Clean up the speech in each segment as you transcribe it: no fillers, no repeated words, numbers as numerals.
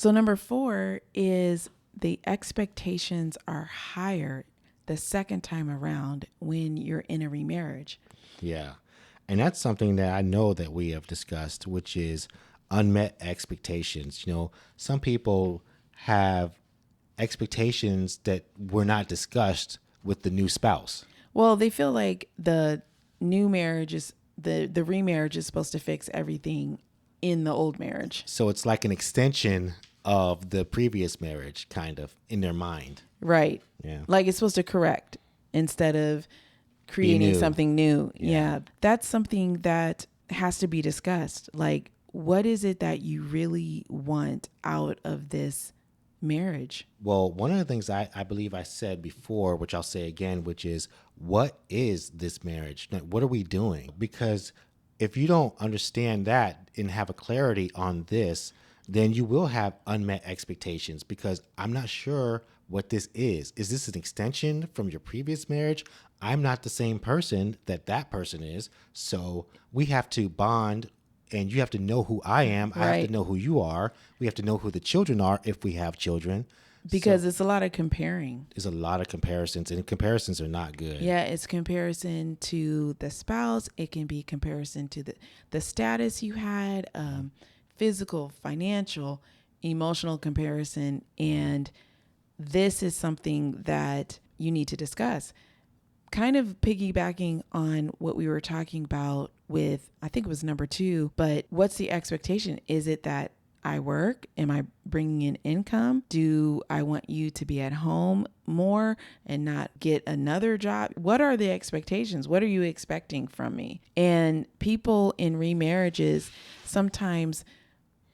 So number 4 is the expectations are higher the second time around when you're in a remarriage. Yeah. And that's something that I know that we have discussed, which is unmet expectations. Some people have expectations that were not discussed with the new spouse. Well, they feel like the new marriage is the remarriage is supposed to fix everything in the old marriage. So it's like an extension of the previous marriage, kind of, in their mind. Right. Yeah. Like it's supposed to correct instead of Be creating new. something new. Yeah. Yeah. That's something that has to be discussed. Like, what is it that you really want out of this marriage? Well, one of the things I believe I said before, which I'll say again, which is, what is this marriage? Like, what are we doing? Because if you don't understand that and have a clarity on this, then you will have unmet expectations, because I'm not sure what this is. Is this an extension from your previous marriage? I'm not the same person that that person is. So we have to bond, and you have to know who I am. I have Right. to know who you are. We have to know who the children are if we have children. Because So it's a lot of comparing. there's a lot of comparisons, and comparisons are not good. Yeah, it's comparison to the spouse. It can be comparison to the status you had, physical, financial, emotional comparison. And this is something that you need to discuss. Kind of piggybacking on what we were talking about with, I think it was number 2, but what's the expectation? Is it that I work? Am I bringing in income? Do I want you to be at home more and not get another job? What are the expectations? What are you expecting from me? And people in remarriages sometimes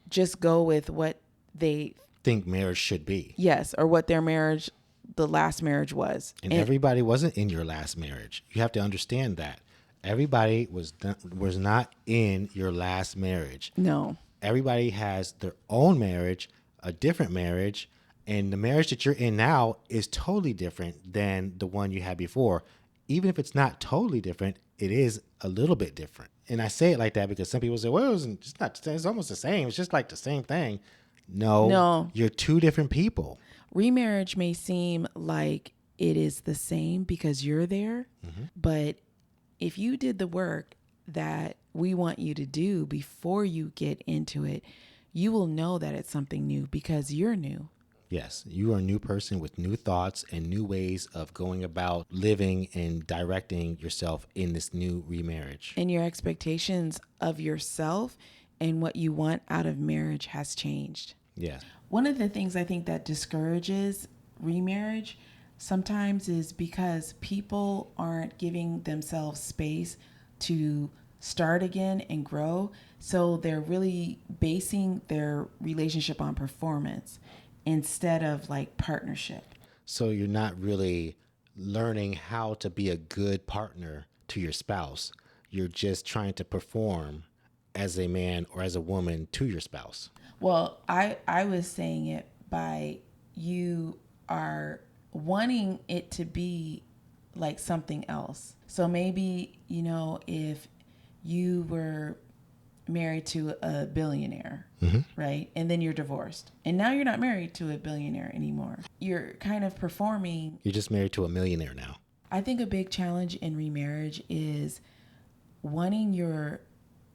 just go with what they Think marriage should be. yes, or what their marriage, the last marriage was. And everybody wasn't in your last marriage. You have to understand that. Everybody was not in your last marriage. No. Everybody has their own marriage, a different marriage, and the marriage that you're in now is totally different than the one you had before. Even if it's not totally different, it is a little bit different. And I say it like that because some people say, well, it's not, it's almost the same. It's just like the same thing. No, you're two different people. Remarriage may seem like it is the same because you're there, but if you did the work that we want you to do before you get into it, you will know that it's something new because you're new. Yes, you are a new person with new thoughts and new ways of going about living and directing yourself in this new remarriage. And your expectations of yourself and what you want out of marriage has changed. Yes. One of the things I think that discourages remarriage sometimes is because people aren't giving themselves space to start again and grow. So they're really basing their relationship on performance instead of like partnership. So you're not really learning how to be a good partner to your spouse. You're just trying to perform as a man or as a woman to your spouse. Well, I was saying it by you are wanting it to be like something else. So maybe, if you were married to a billionaire, right? And then you're divorced. And now you're not married to a billionaire anymore. You're kind of performing. You're just married to a millionaire now. I think a big challenge in remarriage is wanting your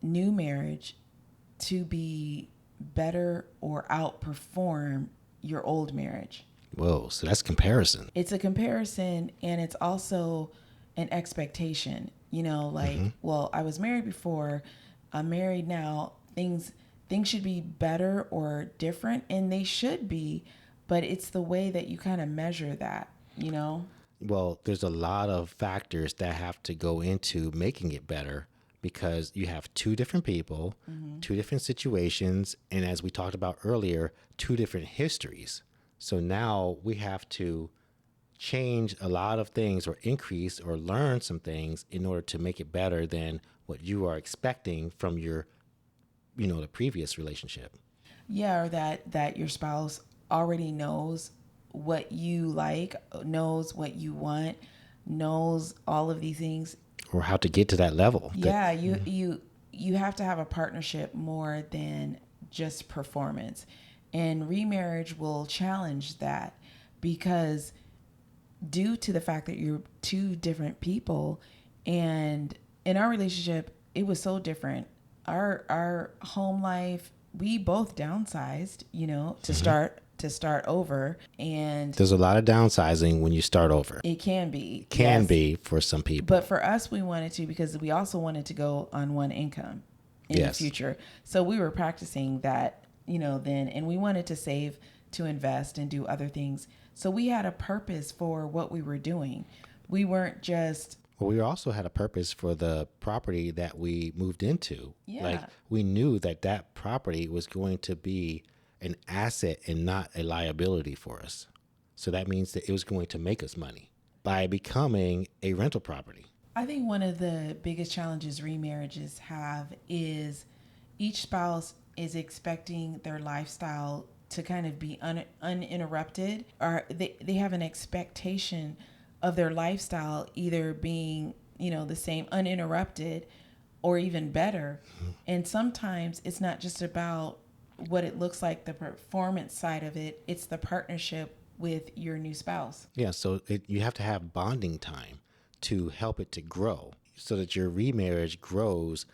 new marriage to be better or outperform your old marriage. Whoa, so that's comparison. It's a comparison, and it's also an expectation. Well, I was married before, I'm married now. Things should be better or different, and they should be, but it's the way that you kind of measure that, Well, there's a lot of factors that have to go into making it better, because you have two different people, two different situations, and as we talked about earlier, two different histories. So now we have to change a lot of things or increase or learn some things in order to make it better than what you are expecting from your, the previous relationship. Yeah, or that your spouse already knows what you like, knows what you want, knows all of these things. Or how to get to that level. Yeah, you have to have a partnership more than just performance. And remarriage will challenge that because due to the fact that you're two different people, and in our relationship, it was so different. Our home life, we both downsized, to start over, and There's a lot of downsizing when you start over. it can be. Can Yes. be for some people. But for us, we wanted to because we also wanted to go on one income in the future. So we were practicing that, then, and we wanted to save to invest and do other things. So we had a purpose for what we were doing. We weren't just. Well, we also had a purpose for the property that we moved into. Yeah. Like we knew that property was going to be an asset and not a liability for us. So that means that it was going to make us money by becoming a rental property. I think one of the biggest challenges remarriages have is each spouse is expecting their lifestyle to kind of be uninterrupted, or they have an expectation of their lifestyle either being, the same uninterrupted or even better. Mm-hmm. And sometimes it's not just about what it looks like, the performance side of it, it's the partnership with your new spouse. Yeah, so you have to have bonding time to help it to grow so that your remarriage grows,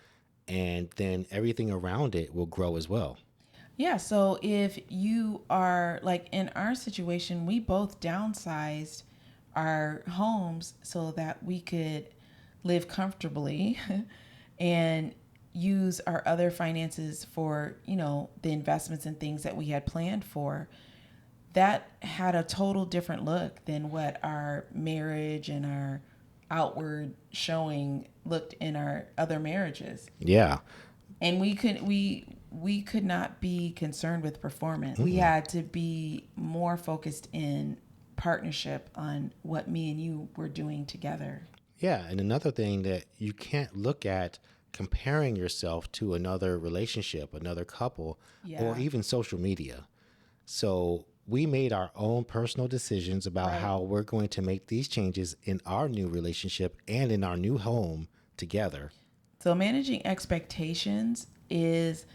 and then everything around it will grow as well. Yeah, so if you are, like in our situation, we both downsized our homes so that we could live comfortably and use our other finances for, the investments and things that we had planned for. That had a total different look than what our marriage and our outward showing looked in our other marriages. Yeah. And we could not be concerned with performance. Mm-hmm. We had to be more focused in partnership on what me and you were doing together. Yeah, and another thing that you can't look at comparing yourself to another relationship, another couple, or even social media. So we made our own personal decisions about how we're going to make these changes in our new relationship and in our new home together. So managing expectations is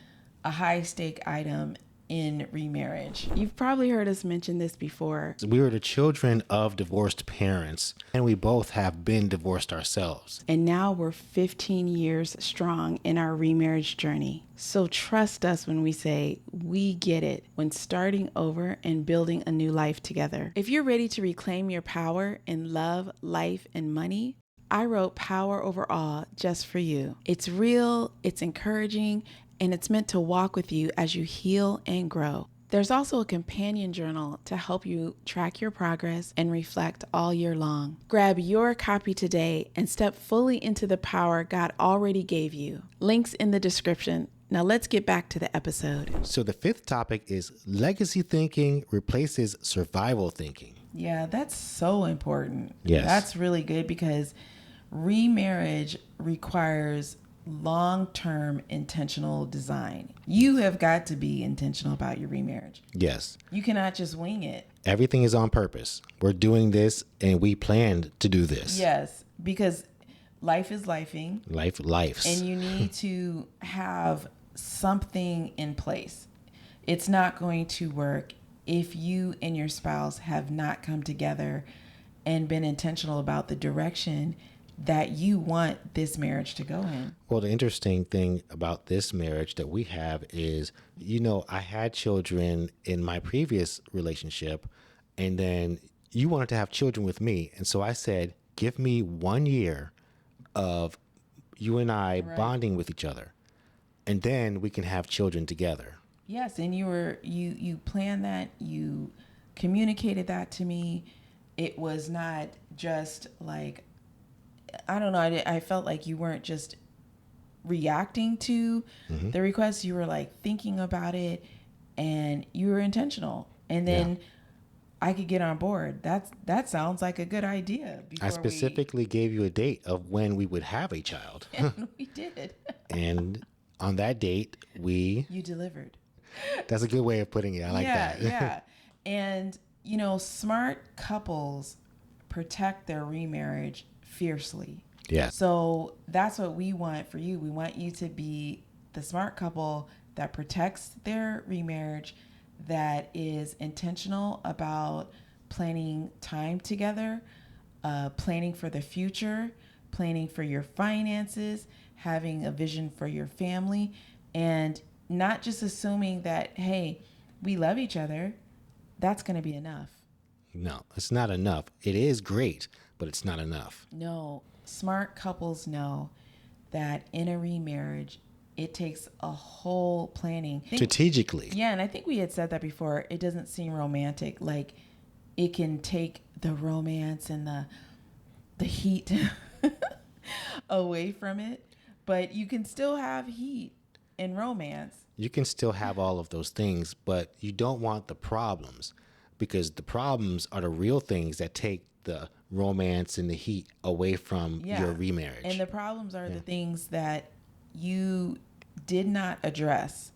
a high stake item in remarriage. You've probably heard us mention this before. We were the children of divorced parents, and we both have been divorced ourselves. And now we're 15 years strong in our remarriage journey. So trust us when we say we get it when starting over and building a new life together. If you're ready to reclaim your power in love, life, and money, I wrote Power Over All just for you. It's real, it's encouraging, and it's meant to walk with you as you heal and grow. There's also a companion journal to help you track your progress and reflect all year long. Grab your copy today and step fully into the power God already gave you. Links in the description. Now let's get back to the episode. So the fifth topic is legacy thinking replaces survival thinking. Yeah, that's so important. Yes. That's really good because remarriage requires long-term intentional design. You have got to be intentional about your remarriage. Yes. You cannot just wing it. Everything is on purpose. We're doing this and we planned to do this. Yes, because life is lifing. Lives. And you need to have something in place. It's not going to work if you and your spouse have not come together and been intentional about the direction that you want this marriage to go in. Well, the interesting thing about this marriage that we have is, I had children in my previous relationship, and then you wanted to have children with me. And so I said, give me 1 year of you and I bonding with each other, and then we can have children together. Yes, and you planned that, you communicated that to me. It was not just like, I don't know, I felt like you weren't just reacting to the request. You were like thinking about it and you were intentional. And then I could get on board. That sounds like a good idea. I specifically gave you a date of when we would have a child. And we did. And on that date, You delivered. That's a good way of putting it. I like that. Yeah. And, smart couples protect their remarriage fiercely. Yeah. So that's what we want for you. We want you to be the smart couple that protects their remarriage, that is intentional about planning time together, planning for the future, planning for your finances, having a vision for your family, and not just assuming that, hey, we love each other, that's going to be enough. No, it's not enough. It is great, but it's not enough. No, smart couples know that in a remarriage, it takes a whole planning. Strategically. Yeah, and I think we had said that before. It doesn't seem romantic. Like, it can take the romance and the heat away from it, but you can still have heat and romance. You can still have all of those things, but you don't want the problems, because the problems are the real things that take the romance and the heat away from your remarriage. And the problems are the things that you did not address,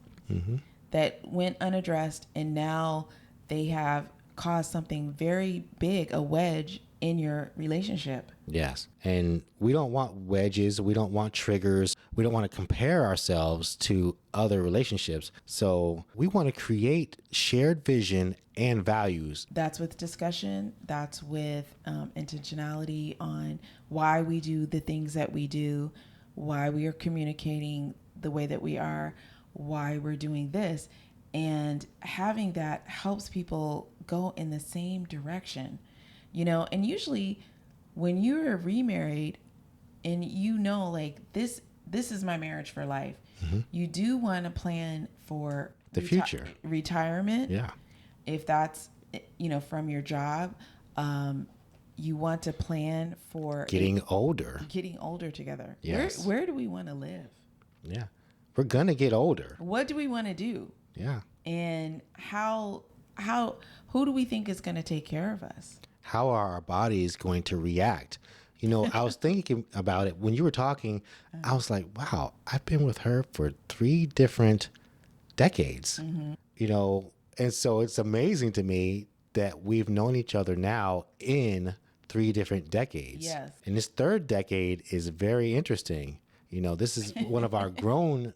that went unaddressed, and now they have caused something very big, a wedge in your relationship. Yes. And we don't want wedges. We don't want triggers. We don't want to compare ourselves to other relationships. So we want to create shared vision and values. That's with discussion. That's with intentionality on why we do the things that we do, why we are communicating the way that we are, why we're doing this. And having that helps people go in the same direction. And usually when you're remarried and like this is my marriage for life, you do want to plan for the future, retirement. Yeah. If that's, from your job, you want to plan for getting older together. Yes. Where do we want to live? Yeah. We're going to get older. What do we want to do? Yeah. And who do we think is going to take care of us? How are our bodies going to react? I was thinking about it when you were talking. I was like, wow, I've been with her for 3 different decades, and so it's amazing to me that we've known each other now in 3 different decades. Yes. And this 3rd decade is very interesting. This is one of our grown,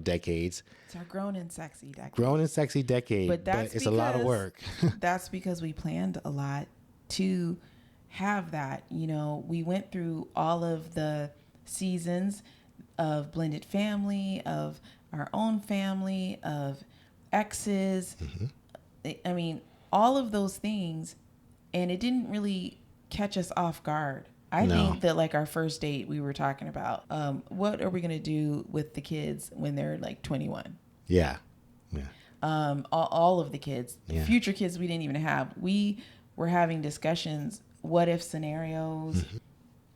decades. It's our grown and sexy decade. Grown and sexy decade, but it's a lot of work. That's because we planned a lot to have that. We went through all of the seasons of blended family, of our own family, of exes. I mean, all of those things, and it didn't really catch us off guard. I think that like our first date, we were talking about what are we going to do with the kids when they're like 21? Yeah. All of the kids, future kids we didn't even have. We were having discussions, what if scenarios.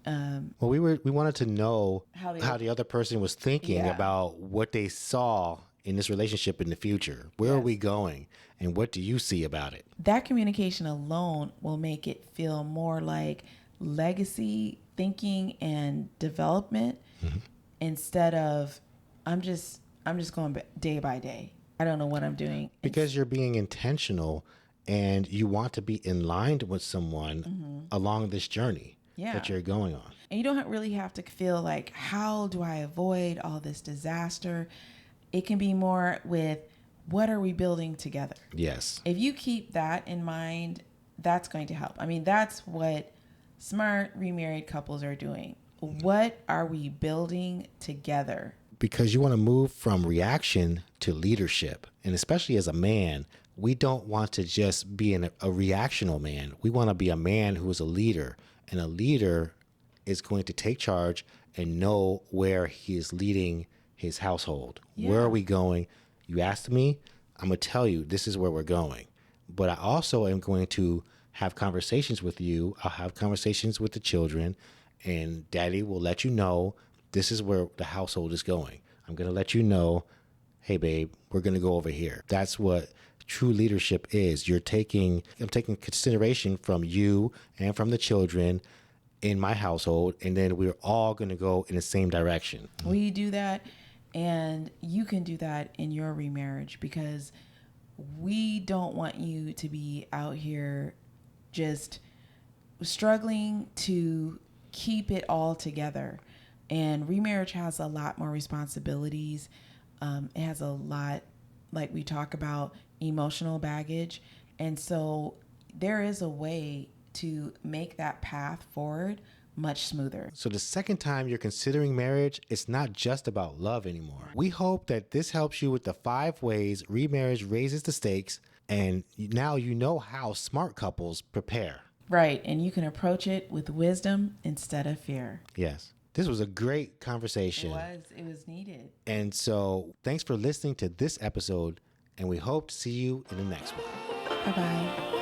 Well, we wanted to know how the other person was thinking about what they saw in this relationship in the future. Where are we going? And what do you see about it? That communication alone will make it feel more like legacy thinking and development instead of I'm just going day by day. I don't know what I'm doing. Because you're being intentional and you want to be in line with someone along this journey that you're going on. And you don't really have to feel like, how do I avoid all this disaster? It can be more with, what are we building together? Yes. If you keep that in mind, that's going to help. I mean, that's what smart remarried couples are doing. What are we building together? Because you want to move from reaction to leadership. And especially as a man, we don't want to just be a reactional man. We want to be a man who is a leader. And a leader is going to take charge and know where he is leading his household. Yeah. Where are we going? You asked me, I'm going to tell you this is where we're going. But I also am going to have conversations with you. I'll have conversations with the children, and Daddy will let you know this is where the household is going. I'm going to let you know, hey, babe, we're going to go over here. That's what true leadership is. I'm taking consideration from you and from the children in my household, and then we're all going to go in the same direction. We do that, and you can do that in your remarriage, because we don't want you to be out here just struggling to keep it all together. And remarriage has a lot more responsibilities. It has a lot, like we talk about, emotional baggage. And so there is a way to make that path forward much smoother. So the second time you're considering marriage, it's not just about love anymore. We hope that this helps you with the 5 ways remarriage raises the stakes, and now you know how smart couples prepare. Right. And you can approach it with wisdom instead of fear. Yes. This was a great conversation. It was needed. And so thanks for listening to this episode, and we hope to see you in the next one. Bye-bye.